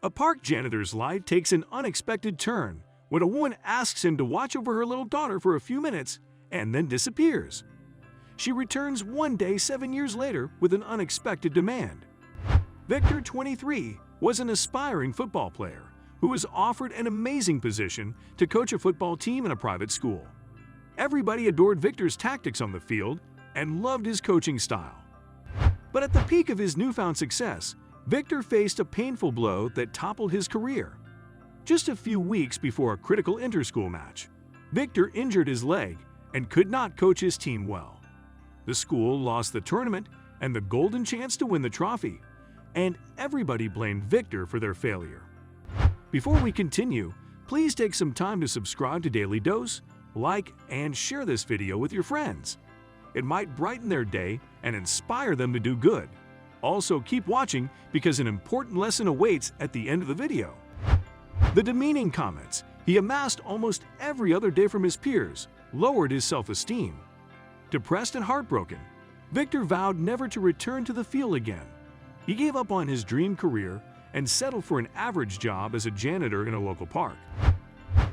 A park janitor's life takes an unexpected turn when a woman asks him to watch over her little daughter for a few minutes and then disappears. She returns one day 7 years later with an unexpected demand. Victor, 23, was an aspiring football player who was offered an amazing position to coach a football team in a private school. Everybody adored Victor's tactics on the field and loved his coaching style. But at the peak of his newfound success, Victor faced a painful blow that toppled his career. Just a few weeks before a critical inter-school match, Victor injured his leg and could not coach his team well. The school lost the tournament and the golden chance to win the trophy, and everybody blamed Victor for their failure. Before we continue, please take some time to subscribe to Dailydose, like, and share this video with your friends. It might brighten their day and inspire them to do good. Also, keep watching because an important lesson awaits at the end of the video. The demeaning comments he amassed almost every other day from his peers lowered his self-esteem. Depressed and heartbroken, Victor vowed never to return to the field again. He gave up on his dream career and settled for an average job as a janitor in a local park.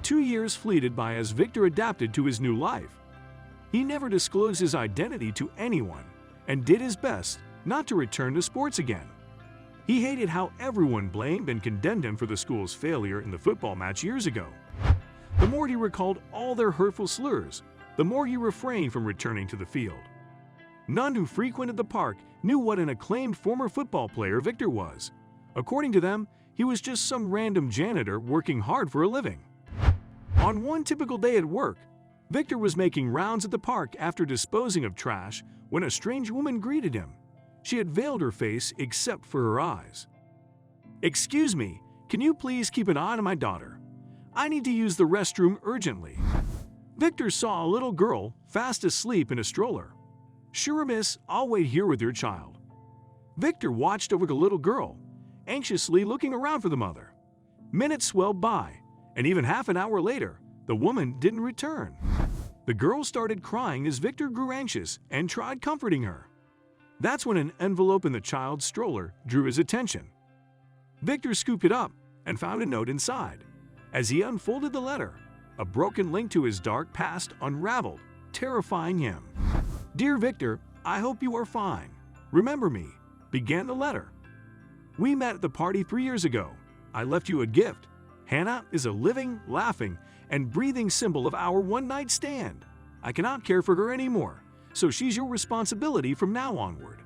2 years fleeted by as Victor adapted to his new life. He never disclosed his identity to anyone and did his best not to return to sports again. He hated how everyone blamed and condemned him for the school's failure in the football match years ago. The more he recalled all their hurtful slurs, the more he refrained from returning to the field. None who frequented the park knew what an acclaimed former football player Victor was. According to them, he was just some random janitor working hard for a living. On one typical day at work, Victor was making rounds at the park after disposing of trash when a strange woman greeted him. She had veiled her face except for her eyes. "Excuse me, can you please keep an eye on my daughter? I need to use the restroom urgently." Victor saw a little girl fast asleep in a stroller. "Sure, miss, I'll wait here with your child." Victor watched over the little girl, anxiously looking around for the mother. Minutes swelled by, and even half an hour later, the woman didn't return. The girl started crying as Victor grew anxious and tried comforting her. That's when an envelope in the child's stroller drew his attention. Victor scooped it up and found a note inside. As he unfolded the letter, a broken link to his dark past unraveled, terrifying him. "Dear Victor, I hope you are fine. Remember me," began the letter. "We met at the party 3 years ago. I left you a gift. Hannah is a living, laughing, and breathing symbol of our one-night stand. I cannot care for her anymore, so she's your responsibility from now onward."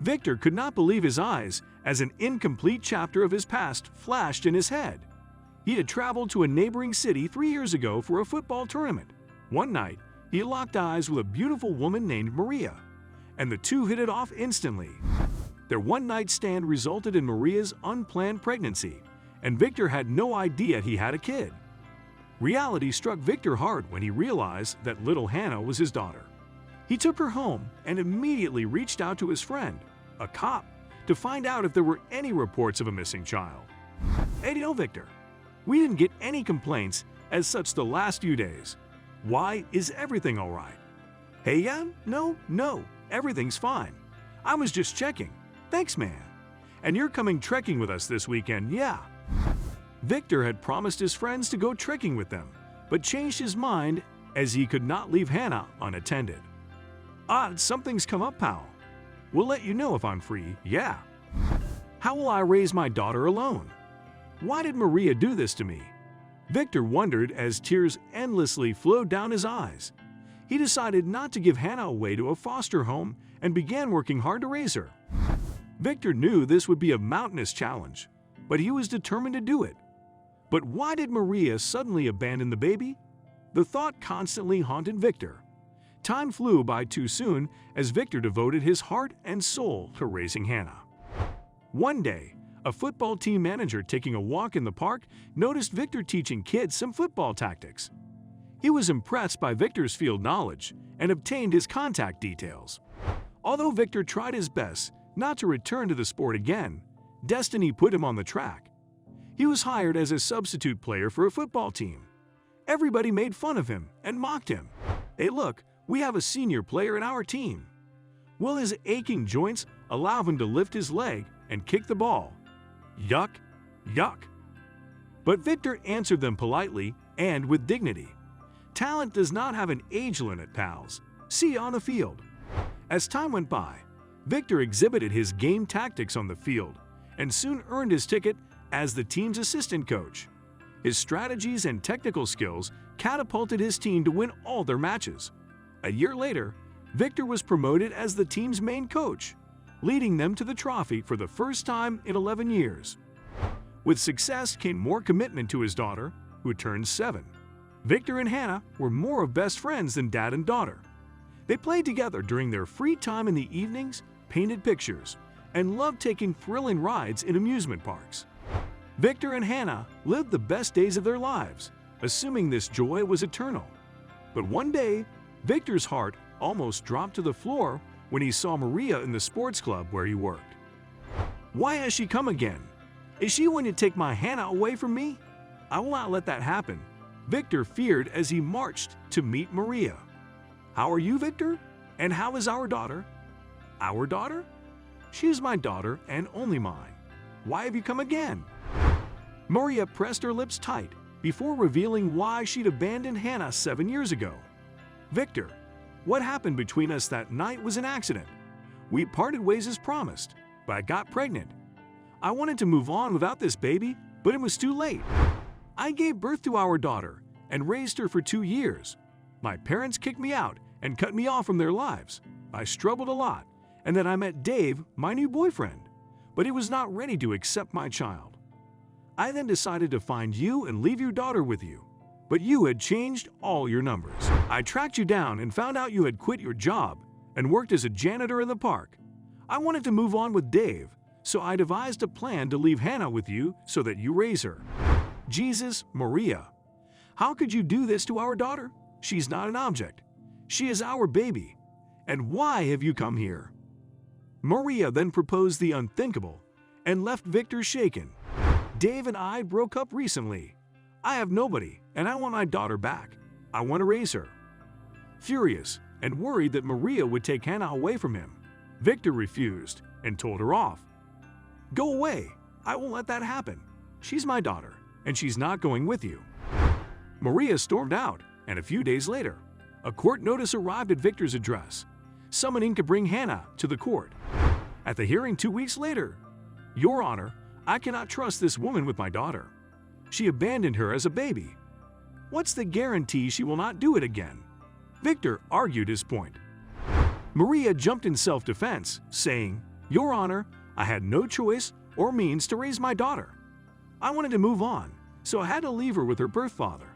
Victor could not believe his eyes as an incomplete chapter of his past flashed in his head. He had traveled to a neighboring city 3 years ago for a football tournament. One night, he locked eyes with a beautiful woman named Maria, and the two hit it off instantly. Their one-night stand resulted in Maria's unplanned pregnancy, and Victor had no idea he had a kid. Reality struck Victor hard when he realized that little Hannah was his daughter. He took her home and immediately reached out to his friend, a cop, to find out if there were any reports of a missing child. "Hey, you know, Victor, we didn't get any complaints as such the last few days. Why, is everything all right?" "Hey, yeah, no, everything's fine. I was just checking. Thanks, man. And you're coming trekking with us this weekend, yeah?" Victor had promised his friends to go trekking with them, but changed his mind as he could not leave Hannah unattended. Something's come up, pal. We'll let you know if I'm free, yeah." "How will I raise my daughter alone? Why did Maria do this to me?" Victor wondered as tears endlessly flowed down his eyes. He decided not to give Hannah away to a foster home and began working hard to raise her. Victor knew this would be a mountainous challenge, but he was determined to do it. But why did Maria suddenly abandon the baby? The thought constantly haunted Victor. Time flew by too soon as Victor devoted his heart and soul to raising Hannah. One day, a football team manager taking a walk in the park noticed Victor teaching kids some football tactics. He was impressed by Victor's field knowledge and obtained his contact details. Although Victor tried his best not to return to the sport again, destiny put him on the track. He was hired as a substitute player for a football team. Everybody made fun of him and mocked him. "Hey, look, we have a senior player in our team. Will his aching joints allow him to lift his leg and kick the ball? Yuck! Yuck. But Victor answered them politely and with dignity. Talent does not have an age limit, pals. See you on the field. As time went by, Victor exhibited his game tactics on the field and soon earned his ticket as the team's assistant coach. His strategies and technical skills catapulted his team to win all their matches. A year later, Victor was promoted as the team's main coach, leading them to the trophy for the first time in 11 years. With success came more commitment to his daughter, who turned 7. Victor and Hannah were more of best friends than dad and daughter. They played together during their free time in the evenings, painted pictures, and loved taking thrilling rides in amusement parks. Victor and Hannah lived the best days of their lives, assuming this joy was eternal. But one day, Victor's heart almost dropped to the floor when he saw Maria in the sports club where he worked. Why has she come again? Is she going to take my Hannah away from me? I will not let that happen, Victor feared as he marched to meet Maria. How are you, Victor? And how is our daughter? Our daughter? She is my daughter and only mine. Why have you come again? Maria pressed her lips tight before revealing why she'd abandoned Hannah 7 years ago. Victor, what happened between us that night was an accident. We parted ways as promised, but I got pregnant. I wanted to move on without this baby, but it was too late. I gave birth to our daughter and raised her for 2 years. My parents kicked me out and cut me off from their lives. I struggled a lot, and then I met Dave, my new boyfriend, but he was not ready to accept my child. I then decided to find you and leave your daughter with you, but you had changed all your numbers. I tracked you down and found out you had quit your job and worked as a janitor in the park. I wanted to move on with Dave, so I devised a plan to leave Hannah with you so that you raise her. Jesus, Maria, how could you do this to our daughter? She's not an object. She is our baby. And why have you come here? Maria then proposed the unthinkable and left Victor shaken. Dave and I broke up recently. I have nobody, and I want my daughter back. I want to raise her. Furious and worried that Maria would take Hannah away from him, Victor refused and told her off. Go away. I won't let that happen. She's my daughter, and she's not going with you. Maria stormed out, and a few days later, a court notice arrived at Victor's address, summoning to bring Hannah to the court. At the hearing 2 weeks later, Your Honor, I cannot trust this woman with my daughter. She abandoned her as a baby. What's the guarantee she will not do it again? Victor argued his point. Maria jumped in self-defense, saying, Your Honor, I had no choice or means to raise my daughter. I wanted to move on, so I had to leave her with her birth father.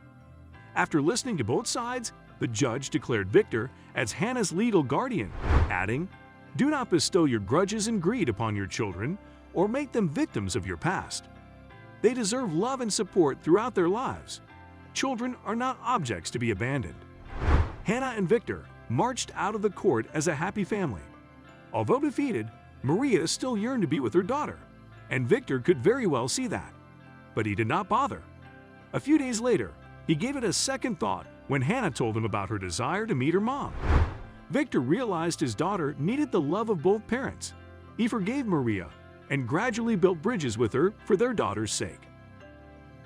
After listening to both sides, the judge declared Victor as Hannah's legal guardian, adding, Do not bestow your grudges and greed upon your children or make them victims of your past. They deserve love and support throughout their lives. Children are not objects to be abandoned. Hannah and Victor marched out of the court as a happy family. Although defeated, Maria still yearned to be with her daughter, and Victor could very well see that. But he did not bother. A few days later, he gave it a second thought when Hannah told him about her desire to meet her mom. Victor realized his daughter needed the love of both parents. He forgave Maria and gradually built bridges with her for their daughter's sake.